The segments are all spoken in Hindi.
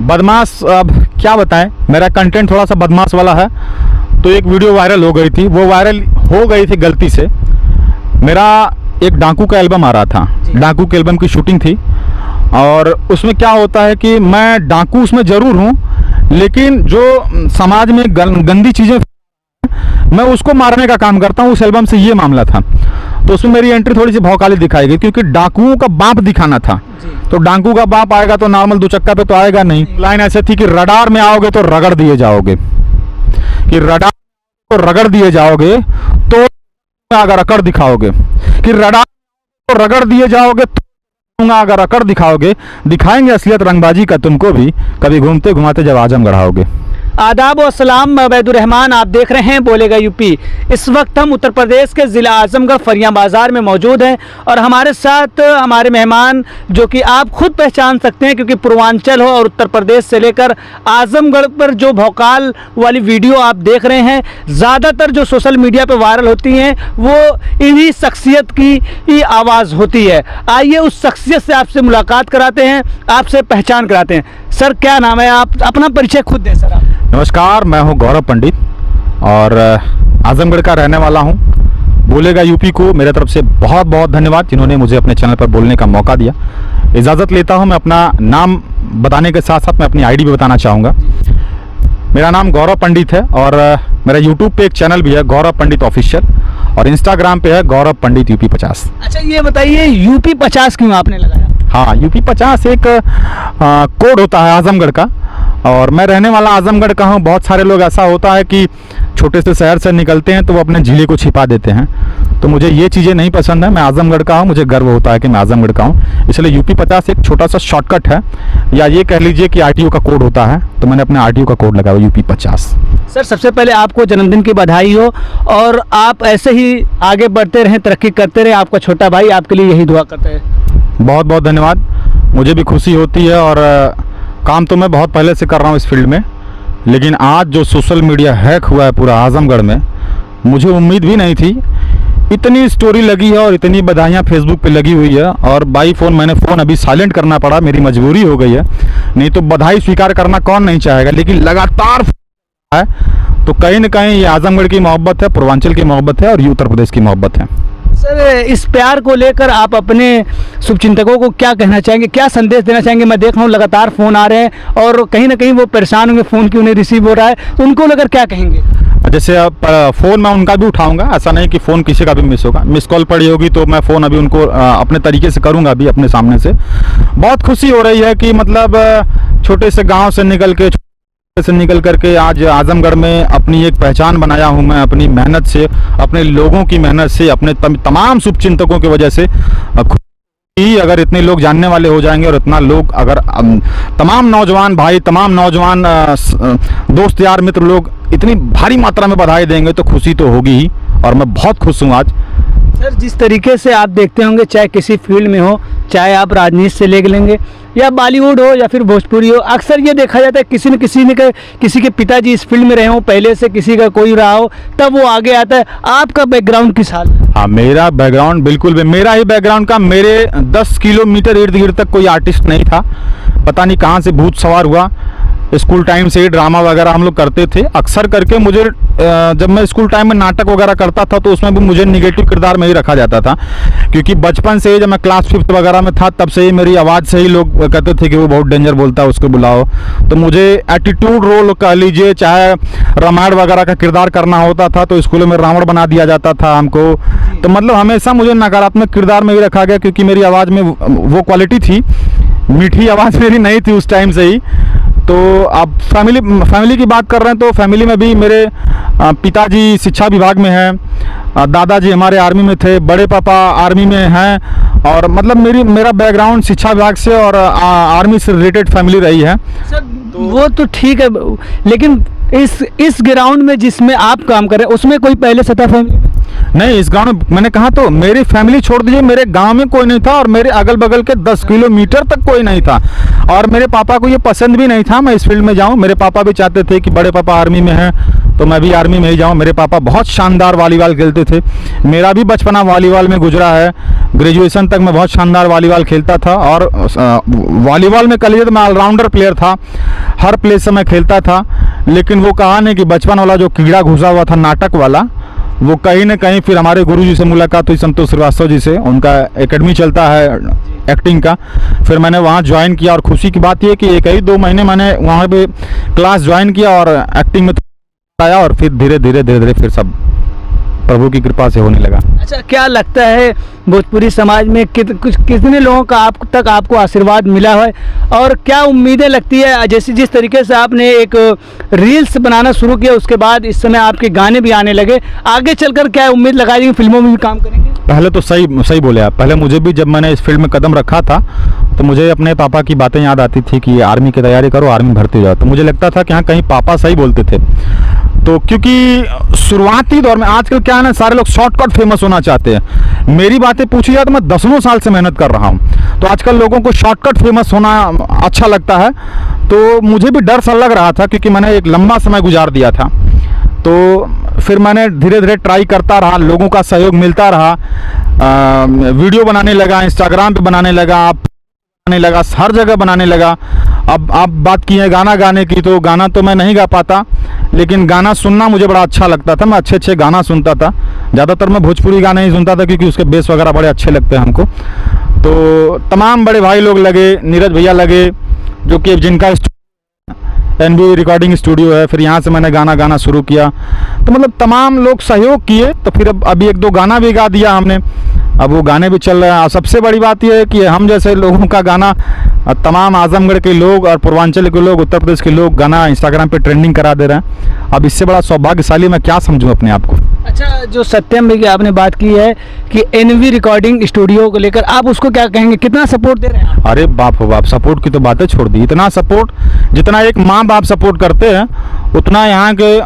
बदमाश, अब क्या बताएं, मेरा कंटेंट थोड़ा सा बदमाश वाला है। तो एक वीडियो वायरल हो गई थी, वो वायरल हो गई थी गलती से। मेरा एक डाकू का एल्बम आ रहा था, डाकू के एल्बम की शूटिंग थी, और उसमें क्या होता है कि मैं डाकू उसमें ज़रूर हूँ, लेकिन जो समाज में गंदी चीज़ें मैं उसको मारने का काम करता हूँ। उस एल्बम से ये मामला था। तो उसमें मेरी एंट्री थोड़ी सी भौकाली दिखाई गई, क्योंकि डाकुओं का बाप दिखाना था। तो डाकू का बाप आएगा तो नॉर्मल दो चक्का पे तो आएगा नहीं। लाइन ऐसे थी कि रडार में आओगे तो रगड़ दिए जाओगे, कि रडार को रगड़ दिए जाओगे तो अगर अकड़ दिखाओगे, कि रडार को रगड़ दिए जाओगे तो अगर अकड़ दिखाओगे, दिखाएंगे असलियत रंगबाजी का तुमको भी, कभी घूमते घुमाते जब आजमगढ़ आओगे। आदाब व सलाम, मैं उबैदुर रहमान, आप देख रहे हैं बोलेगा यूपी। इस वक्त हम उत्तर प्रदेश के ज़िला आजमगढ़ फरिया बाज़ार में मौजूद हैं और हमारे साथ हमारे मेहमान, जो कि आप खुद पहचान सकते हैं, क्योंकि पूर्वांचल हो और उत्तर प्रदेश से लेकर आजमगढ़ पर जो भौकाल वाली वीडियो आप देख रहे हैं, ज़्यादातर जो सोशल मीडिया पर वायरल होती हैं वो इन्हीं शख्सियत की ही आवाज़ होती है। आइए उस शख्सियत से आपसे मुलाकात कराते हैं, आपसे पहचान कराते हैं। सर क्या नाम है, आप अपना परिचय खुद दें सर। आप नमस्कार, मैं हूं गौरव पंडित और आजमगढ़ का रहने वाला हूं। बोलेगा यूपी को मेरे तरफ से बहुत बहुत धन्यवाद, जिन्होंने मुझे अपने चैनल पर बोलने का मौका दिया। इजाज़त लेता हूं, मैं अपना नाम बताने के साथ साथ मैं अपनी आईडी भी बताना चाहूँगा। मेरा नाम गौरव पंडित है और मेरा यूट्यूब पे एक चैनल भी है, गौरव पंडित ऑफिशियल, और इंस्टाग्राम पे है गौरव पंडित यूपी 50। अच्छा ये बताइए, यूपी 50 क्यों आपने लगाया? हाँ, यूपी 50 एक कोड होता है आजमगढ़ का, और मैं रहने वाला आजमगढ़ का हूँ। बहुत सारे लोग ऐसा होता है कि छोटे से शहर से निकलते हैं तो वो अपने ज़िले को छिपा देते हैं, तो मुझे ये चीज़ें नहीं पसंद है। मैं आजमगढ़ का हूँ, मुझे गर्व होता है कि मैं आजमगढ़ का हूँ, इसलिए यूपी 50 एक छोटा सा शॉर्टकट है, या ये कह लीजिए कि आरटीओ का कोड होता है, तो मैंने अपने आरटीओ का कोड लगाया यूपी 50। सर सबसे पहले आपको जन्मदिन की बधाई हो, और आप ऐसे ही आगे बढ़ते रहें, तरक्की करते रहें। आपका छोटा भाई आपके लिए यही दुआ करता है। बहुत बहुत धन्यवाद, मुझे भी खुशी होती है। और काम तो मैं बहुत पहले से कर रहा हूँ इस फील्ड में, लेकिन आज जो सोशल मीडिया हैक हुआ है पूरा आजमगढ़ में, मुझे उम्मीद भी नहीं थी। इतनी स्टोरी लगी है और इतनी बधाइयाँ फेसबुक पे लगी हुई है, और बाई फ़ोन मैंने फ़ोन अभी साइलेंट करना पड़ा, मेरी मजबूरी हो गई है, नहीं तो बधाई स्वीकार करना कौन नहीं चाहेगा। लेकिन लगातार है तो कहीं ना कहीं ये आजमगढ़ की मोहब्बत है, पूर्वांचल की मोहब्बत है और ये उत्तर प्रदेश की मोहब्बत है। सर इस प्यार को लेकर आप अपने शुभचिंतकों को क्या कहना चाहेंगे, क्या संदेश देना चाहेंगे? मैं देख रहा हूँ लगातार फ़ोन आ रहे हैं और कहीं ना कहीं वो परेशान होंगे, फ़ोन क्यों नहीं रिसीव हो रहा है, तो उनको लेकर क्या कहेंगे? जैसे अब फ़ोन मैं उनका भी उठाऊंगा, ऐसा नहीं कि फ़ोन किसी का भी मिस होगा। मिस कॉल पड़ी होगी तो मैं फ़ोन अभी उनको अपने तरीके से करूंगा अभी अपने सामने से। बहुत खुशी हो रही है कि मतलब छोटे से गाँव से निकल करके आज आजमगढ़ में अपनी एक पहचान बनाया हूं मैं, अपनी मेहनत से, अपने लोगों की मेहनत से, अपने तमाम शुभचिंतकों की वजह से। अगर इतने लोग जानने वाले हो जाएंगे और इतना लोग अगर तमाम नौजवान भाई, तमाम नौजवान दोस्त यार मित्र लोग इतनी भारी मात्रा में बधाई देंगे तो खुशी तो होगी ही, और मैं बहुत खुश हूँ आज। सर जिस तरीके से आप देखते होंगे, चाहे किसी फील्ड में हो, चाहे आप राजनीति से ले लेंगे या बॉलीवुड हो या फिर भोजपुरी हो, अक्सर ये देखा जाता है किसी के पिताजी इस फील्ड में रहे हो पहले से, किसी का कोई रहा हो, तब वो आगे आता है। आपका बैकग्राउंड किस हाल? हाँ, मेरा बैकग्राउंड बिल्कुल भी मेरा ही बैकग्राउंड का। मेरे 10 किलोमीटर इर्द गिर्द तक कोई आर्टिस्ट नहीं था, पता नहीं कहाँ से भूत सवार हुआ। स्कूल टाइम से ही ड्रामा वगैरह हम लोग करते थे अक्सर करके। मुझे जब मैं स्कूल टाइम में नाटक वगैरह करता था तो उसमें भी मुझे निगेटिव किरदार में ही रखा जाता था, क्योंकि बचपन से ही जब मैं क्लास 5th वगैरह में था तब से ही मेरी आवाज़ से ही लोग कहते थे कि वो बहुत डेंजर बोलता है, उसको बुलाओ। तो मुझे एटीट्यूड रोल कह लीजिए, चाहे रामायण वगैरह का किरदार करना होता था तो स्कूलों में रावण बना दिया जाता था हमको। तो मतलब हमेशा मुझे नकारात्मक किरदार में ही रखा गया, क्योंकि मेरी आवाज़ में वो क्वालिटी थी, मीठी आवाज़ मेरी नहीं थी उस टाइम से ही। तो अब फैमिली की बात कर रहे हैं तो फैमिली में भी मेरे पिताजी शिक्षा विभाग में हैं, दादाजी हमारे आर्मी में थे, बड़े पापा आर्मी में हैं, और मतलब मेरा बैकग्राउंड शिक्षा विभाग से और आर्मी से रिलेटेड फैमिली रही है। सर वो तो ठीक है, लेकिन इस ग्राउंड में जिसमें आप काम कर रहे हैं उसमें कोई पहले से था फैमिली? नहीं, इस गांव में मैंने कहा तो मेरी फैमिली छोड़ दीजिए, मेरे गांव में कोई नहीं था और मेरे अगल बगल के 10 किलोमीटर तक कोई नहीं था, और मेरे पापा को ये पसंद भी नहीं था मैं इस फील्ड में जाऊं। मेरे पापा भी चाहते थे कि बड़े पापा आर्मी में हैं, तो मैं भी आर्मी में ही जाऊँ। मेरे पापा बहुत शानदार वॉलीबॉल खेलते थे, मेरा भी बचपना वॉलीबॉल में गुजरा है। ग्रेजुएशन तक मैं बहुत शानदार वॉलीबॉल खेलता था और वॉलीबॉल में कह लीजिए तो मैं ऑलराउंडर प्लेयर था, हर प्लेस से मैं खेलता था। लेकिन वो कहा नहीं कि बचपन वाला जो कीड़ा घुसा हुआ था नाटक वाला, वो कहीं ना कहीं फिर हमारे गुरुजी से मुलाकात हुई, संतोष श्रीवास्तव जी से। उनका एकेडमी चलता है एक्टिंग का, फिर मैंने वहाँ ज्वाइन किया। और खुशी की बात यह कि 1-2 महीने मैंने वहाँ पे क्लास ज्वाइन किया और एक्टिंग में आया, और फिर धीरे धीरे फिर सब प्रभु की कृपा से होने लगा। अच्छा, क्या लगता है भोजपुरी समाज में कितने लोगों का आपको आशीर्वाद मिला है, और क्या उम्मीदें लगती है? जैसे जिस तरीके से आपने एक रील्स बनाना शुरू किया, उसके बाद इस समय आपके गाने भी आने लगे, आगे चलकर क्या उम्मीद लगाई कि फिल्मों में भी काम करेंगे? पहले तो सही बोले आप। पहले मुझे भी, जब मैंने इस फील्ड में कदम रखा था, तो मुझे अपने पापा की बातें याद आती थी कि आर्मी की तैयारी करो, आर्मी भर्ती हो जाओ। तो मुझे लगता था कि हाँ, कहीं पापा सही बोलते थे। तो क्योंकि शुरुआती दौर में आजकल क्या है ना, सारे लोग शॉर्टकट फेमस होना चाहते हैं। मेरी बातें पूछी जाए तो मैं 10 साल से मेहनत कर रहा हूँ। तो आजकल लोगों को शॉर्टकट फेमस होना अच्छा लगता है, तो मुझे भी डर सा लग रहा था क्योंकि मैंने एक लंबा समय गुजार दिया था। तो फिर मैंने धीरे धीरे ट्राई करता रहा, लोगों का सहयोग मिलता रहा, वीडियो बनाने लगा, इंस्टाग्राम पे बनाने लगा, हर जगह बनाने लगा। अब आप बात की है गाना गाने की, तो गाना तो मैं नहीं गा पाता, लेकिन गाना सुनना मुझे बड़ा अच्छा लगता था। मैं अच्छे गाना सुनता था। ज़्यादातर मैं भोजपुरी गाने ही सुनता था क्योंकि उसके बेस वगैरह बड़े अच्छे लगते हैं हमको। तो तमाम बड़े भाई लोग लगे, नीरज भैया लगे, जो कि जिनका NB रिकॉर्डिंग स्टूडियो है। फिर यहाँ से मैंने गाना शुरू किया, तो मतलब तमाम लोग सहयोग किए। तो फिर अब अभी 1-2 गाना भी गा दिया हमने, अब वो गाने भी चल रहे हैं। और सबसे बड़ी बात यह है कि हम जैसे लोगों का गाना, तमाम आजमगढ़ के लोग और पूर्वांचल के लोग, उत्तर प्रदेश के लोग गाना इंस्टाग्राम पे ट्रेंडिंग करा दे रहे हैं। अब इससे बड़ा सौभाग्यशाली मैं क्या समझूं अपने आप को। अच्छा, जो सत्यम भाई की आपने बात की है कि NV रिकॉर्डिंग स्टूडियो को लेकर, आप उसको क्या कहेंगे, कितना सपोर्ट दे रहे हैं? अरे बाप हो बाप, सपोर्ट की तो बातें छोड़ दी। इतना सपोर्ट, जितना एक माँ बाप सपोर्ट करते हैं, उतना यहाँ के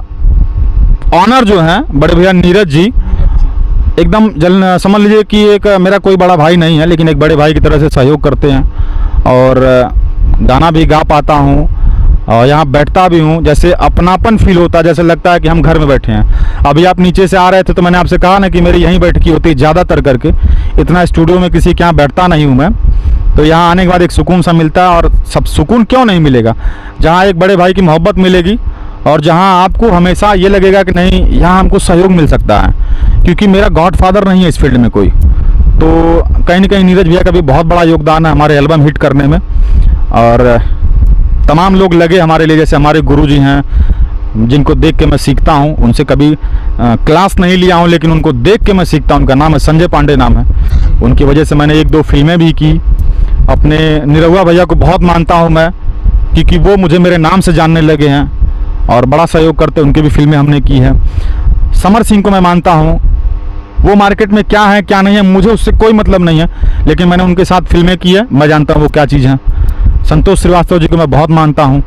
ऑनर जो हैं बड़े भैया नीरज जी, एकदम समझ लीजिए कि एक मेरा कोई बड़ा भाई नहीं है, लेकिन एक बड़े भाई की तरह से सहयोग करते हैं। और गाना भी गा पाता हूँ और यहाँ बैठता भी हूँ, जैसे अपनापन फील होता है, जैसे लगता है कि हम घर में बैठे हैं। अभी आप नीचे से आ रहे थे तो मैंने आपसे कहा ना कि मेरी यहीं बैठकी होती है ज़्यादातर करके, इतना स्टूडियो में किसी के यहाँ बैठता नहीं हूँ मैं। तो यहाँ आने के बाद एक सुकून सा मिलता है, और सब सुकून क्यों नहीं मिलेगा जहाँ एक बड़े भाई की मोहब्बत मिलेगी, और जहाँ आपको हमेशा ये लगेगा कि नहीं, यहाँ हमको सहयोग मिल सकता है। क्योंकि मेरा गॉडफादर नहीं है इस फील्ड में कोई, तो कहीं ना कहीं नीरज भैया का भी बहुत बड़ा योगदान है हमारे एल्बम हिट करने में। और तमाम लोग लगे हमारे लिए, जैसे हमारे गुरुजी हैं जिनको देख के मैं सीखता हूँ। उनसे कभी क्लास नहीं लिया हूँ, लेकिन उनको देख के मैं सीखता हूँ। उनका नाम है संजय पांडे नाम है। उनकी वजह से मैंने 1-2 फिल्में भी की। अपने निरहुआ भैया को बहुत मानता हूँ मैं, क्योंकि वो मुझे मेरे नाम से जानने लगे हैं और बड़ा सहयोग करते हैं। उनकी भी फिल्में हमने की है। समर सिंह को मैं मानता हूँ, वो मार्केट में क्या है क्या नहीं है मुझे उससे कोई मतलब नहीं है, लेकिन मैंने उनके साथ फिल्में की है, मैं जानता हूँ वो क्या चीज़ है। संतोष श्रीवास्तव जी को मैं बहुत मानता हूँ।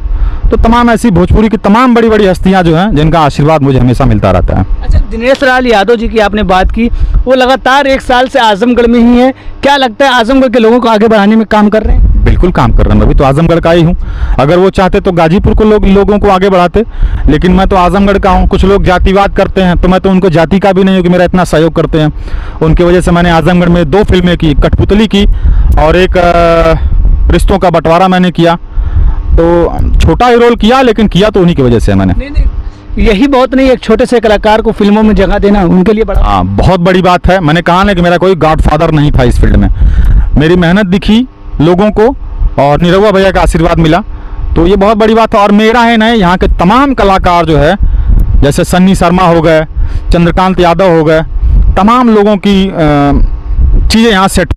तो तमाम ऐसी भोजपुरी की तमाम बड़ी बड़ी हस्तियाँ जो हैं, जिनका आशीर्वाद मुझे हमेशा मिलता रहता है। अच्छा, दिनेश लाल यादव जी की आपने बात की, वो लगातार 1 साल से आजमगढ़ में ही है। क्या लगता है आजमगढ़ के लोगों को आगे बढ़ाने में काम कर रहे हैं? बिल्कुल काम कर रहे हैं। मैं भी तो आजमगढ़ का ही हूँ। अगर वो चाहते तो गाजीपुर को लोगों को आगे बढ़ाते, लेकिन मैं तो आजमगढ़ का हूँ। कुछ लोग जातिवाद करते हैं, तो मैं तो उनको जाति का भी नहीं हूँ कि मेरा इतना सहयोग करते हैं। उनकी वजह से मैंने आजमगढ़ में 2 फिल्में की, कठपुतली की और एक रिश्तों का बंटवारा मैंने किया। तो छोटा ही रोल किया, लेकिन किया तो उन्हीं की वजह से मैंने। नहीं, यही बहुत नहीं, एक छोटे से कलाकार को फिल्मों में जगह देना उनके लिए बड़ा, हाँ, बहुत बड़ी बात है। मैंने कहा ना कि मेरा कोई गॉडफादर नहीं था इस फील्ड में। मेरी मेहनत दिखी लोगों को और निरहुआ भैया का आशीर्वाद मिला, तो ये बहुत बड़ी बात है। और मेरा है ना, यहाँ के तमाम कलाकार जो है, जैसे सन्नी शर्मा हो गए, चंद्रकांत यादव हो गए, तमाम लोगों की चीज़ें यहाँ सेट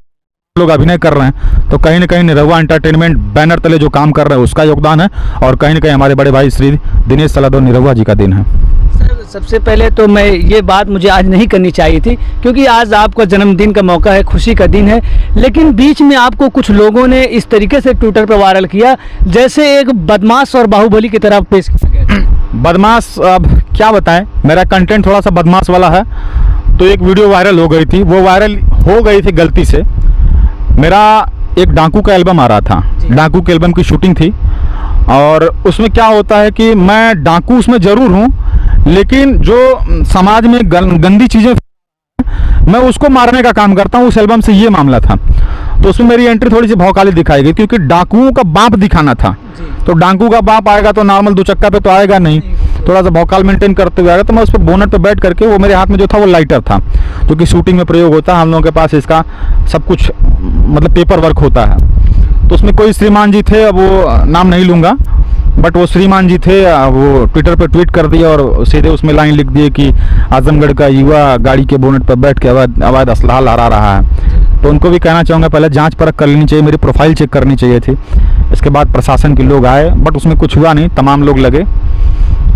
लोग अभिनय कर रहे हैं। तो कहीं ना कहीं निरहुआ एंटरटेनमेंट बैनर तले जो काम कर रहे हैं उसका योगदान है, और कहीं ना कहीं हमारे बड़े भाई श्री दिनेश सलादो निरहुआ जी का दिन है। सर, सबसे पहले तो मैं ये बात मुझे आज नहीं करनी चाहिए थी, क्योंकि आज आपका जन्मदिन का मौका है, खुशी का दिन है, लेकिन बीच में आपको कुछ लोगों ने इस तरीके से ट्विटर पर वायरल किया जैसे एक बदमाश और बाहुबली की तरह पेश किया गया। बदमाश, अब क्या बताएं, मेरा कंटेंट थोड़ा सा बदमाश वाला है। तो एक वीडियो वायरल हो गई थी, वो वायरल हो गई थी गलती से। मेरा एक डाकू का एल्बम आ रहा था, डाकू के एल्बम की शूटिंग थी, और उसमें क्या होता है कि मैं डाकू उसमें ज़रूर हूँ, लेकिन जो समाज में गंदी चीज़ें मैं उसको मारने का काम करता हूँ। उस एल्बम से ये मामला था, तो उसमें मेरी एंट्री थोड़ी सी भौकाली दिखाई गई, क्योंकि डाकुओं का बाप दिखाना था। तो डाकू का बाप आएगा तो नॉर्मल दो चक्का पे तो आएगा नहीं, थोड़ा सा भौकाल मेंटेन करते हुए आएगा। तो मैं उस पर बोनट पे बैठ करके, वो मेरे हाथ में जो था वो लाइटर था, जो कि शूटिंग में प्रयोग होता है। हम लोगों के पास इसका सब कुछ मतलब पेपर वर्क होता है। तो उसमें कोई श्रीमान जी थे, अब वो नाम नहीं लूँगा, बट वो श्रीमान जी थे, वो ट्विटर पे ट्वीट कर दिया और सीधे उसमें लाइन लिख दिए कि आजमगढ़ का युवा गाड़ी के बोनट पर बैठ के अवैध असलाह लहरा रहा है। तो उनको भी कहना चाहूँगा, पहले जांच परख कर लेनी चाहिए, मेरी प्रोफाइल चेक करनी चाहिए थी। इसके बाद प्रशासन के लोग आए, बट उसमें कुछ हुआ नहीं, तमाम लोग लगे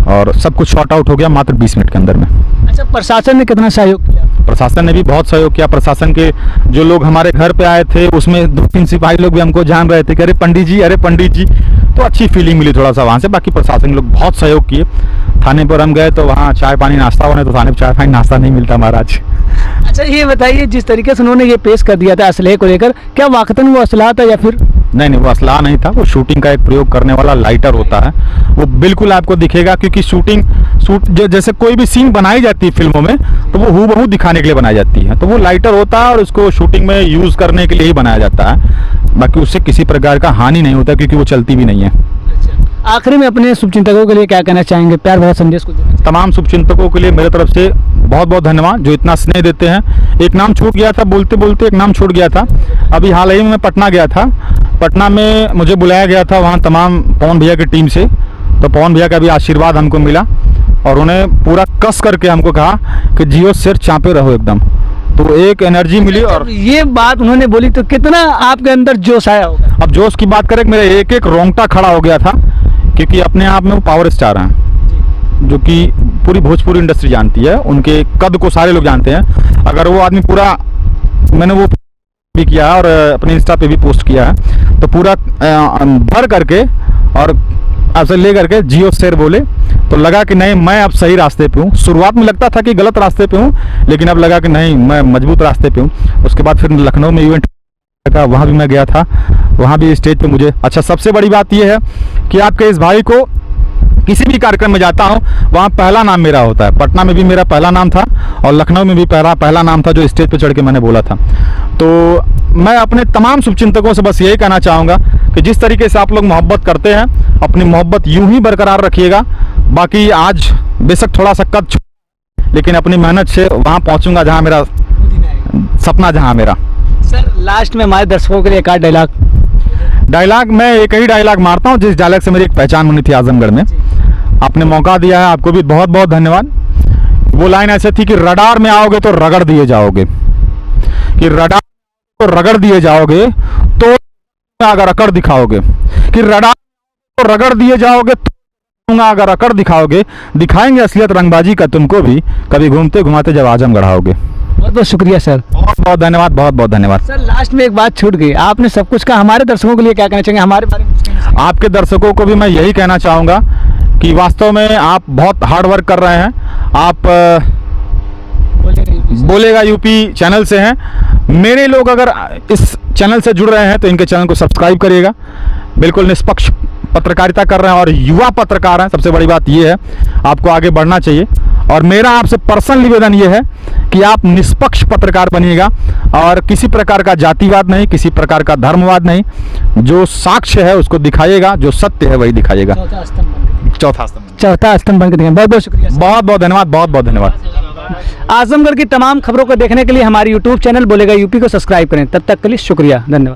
और सब कुछ शॉर्ट आउट हो गया मात्र 20 मिनट के अंदर में। अच्छा, प्रशासन ने कितना सहयोग किया? प्रशासन ने भी बहुत सहयोग किया। प्रशासन के जो लोग हमारे घर पे आए थे, उसमें 2-3 सिपाही लोग भी हमको जान रहे थे कि अरे पंडित जी, तो अच्छी फीलिंग मिली थोड़ा सा वहाँ से। बाकी प्रशासन के लोग बहुत सहयोग किए। थाने पर हम गए तो वहाँ चाय पानी नाश्ता होने, तो थाने पर चाय पानी नाश्ता नहीं मिलता महाराज। अच्छा, ये बताइए, जिस तरीके से उन्होंने ये पेश कर दिया था असलहे को लेकर, क्या वाकई वो असलहा था या फिर? नहीं, वो असलाह नहीं था, वो शूटिंग का एक प्रयोग करने वाला लाइटर होता है। वो बिल्कुल आपको दिखेगा, क्योंकि शूट जो जैसे कोई भी सीन बनाई जाती है फिल्मों में, तो वो हूबहू दिखाने के लिए बनाई जाती है। तो वो लाइटर होता है और उसको शूटिंग में यूज़ करने के लिए ही बनाया जाता है। बाकी उससे किसी प्रकार का हानि नहीं होता, क्योंकि वो चलती भी नहीं है। आखिरी में अपने शुभचिंतकों के लिए क्या कहना चाहेंगे? प्यार भरा संदेश को देना। तमाम शुभचिंतकों के लिए मेरे तरफ से बहुत बहुत धन्यवाद, जो इतना स्नेह देते हैं। एक नाम छूट गया था, बोलते बोलते एक नाम छूट गया था। अभी हाल ही में मैं पटना गया था। पटना में मुझे बुलाया गया था वहाँ तमाम पवन भैया की टीम से। तो पवन भैया का भी आशीर्वाद हमको मिला और उन्हें पूरा कस करके हमको कहा कि जियो सिर चापे रहो एकदम। तो एक एनर्जी मिली। और ये बात उन्होंने बोली तो कितना आपके अंदर जोश आया होगा? अब जोश की बात करें, मेरे एक एक रोंगटा खड़ा हो गया था, क्योंकि अपने आप में वो पावर स्टार हैं, जो कि पूरी भोजपुरी इंडस्ट्री जानती है। उनके कद को सारे लोग जानते हैं। अगर वो आदमी पूरा, मैंने वो भी किया और अपने इंस्टा पे भी पोस्ट किया है, तो पूरा भर करके और आपसे ले करके जियो शेर बोले, तो लगा कि नहीं, मैं अब सही रास्ते पे हूँ। शुरुआत में लगता था कि गलत रास्ते पे हूँ, लेकिन अब लगा कि नहीं, मैं मजबूत रास्ते पे हूँ। उसके बाद फिर लखनऊ में इवेंट का, वहाँ भी मैं गया था, वहाँ भी स्टेज पे मुझे, अच्छा सबसे बड़ी बात यह है कि आपके इस भाई को किसी भी कार्यक्रम में जाता हूँ, वहाँ पहला नाम मेरा होता है। पटना में भी मेरा पहला नाम था और लखनऊ में भी पहला नाम था, जो स्टेज पे चढ़ के मैंने बोला था। तो मैं अपने तमाम शुभचिंतकों से बस यही कहना चाहूँगा कि जिस तरीके से आप लोग मोहब्बत करते हैं, अपनी मोहब्बत यूं ही बरकरार रखिएगा। बाकी आज बेशक थोड़ा सा कद, लेकिन अपनी मेहनत से वहाँ पहुँचूँगा जहाँ मेरा सपना, जहाँ मेरा। सर, लास्ट में हमारे दर्शकों के लिए एक आध डायलॉग मैं एक ही डायलॉग मारता हूँ, जिस डायलॉग से मेरी एक पहचान बनी थी आजमगढ़ में। आपने मौका दिया है, आपको भी बहुत बहुत धन्यवाद। वो लाइन ऐसे थी कि रडार में आओगे तो रगड़ दिए जाओगे, कि रडार को रगड़ दिए जाओगे तो अगर अकड़ दिखाओगे, कि रडार को रगड़ दिए जाओगे तो अगर अकड़ दिखाओगे, दिखाएंगे असलियत रंगबाजी का तुमको भी, कभी घूमते घुमाते जब आजमगढ़ आओगे। बहुत बहुत शुक्रिया सर, बहुत बहुत धन्यवाद, बहुत बहुत धन्यवाद। सर, लास्ट में एक बात छूट गई, आपने सब कुछ कहा, हमारे दर्शकों के लिए क्या कहना चाहेंगे? हमारे बारे में आपके दर्शकों को भी मैं यही कहना चाहूँगा कि वास्तव में आप बहुत हार्ड वर्क कर रहे हैं। आप बोलेगा यूपी चैनल से हैं। मेरे लोग अगर इस चैनल से जुड़ रहे हैं तो इनके चैनल को सब्सक्राइब करिएगा। बिल्कुल निष्पक्ष पत्रकारिता कर रहे हैं और युवा पत्रकार हैं। सबसे बड़ी बात यह है, आपको आगे बढ़ना चाहिए। और मेरा आपसे पर्सनल निवेदन ये है कि आप निष्पक्ष पत्रकार बनिएगा और किसी प्रकार का जातिवाद नहीं, किसी प्रकार का धर्मवाद नहीं। जो साक्ष्य है उसको दिखाइएगा, जो सत्य है वही दिखाइएगा। चौथा स्तंभ बन के दिखाएं। बहुत बहुत शुक्रिया, बहुत बहुत धन्यवाद, बहुत बहुत धन्यवाद। आजमगढ़ की तमाम खबरों को देखने के लिए हमारे YouTube चैनल बोलेगा यूपी को सब्सक्राइब करें। तब तक के लिए शुक्रिया, धन्यवाद।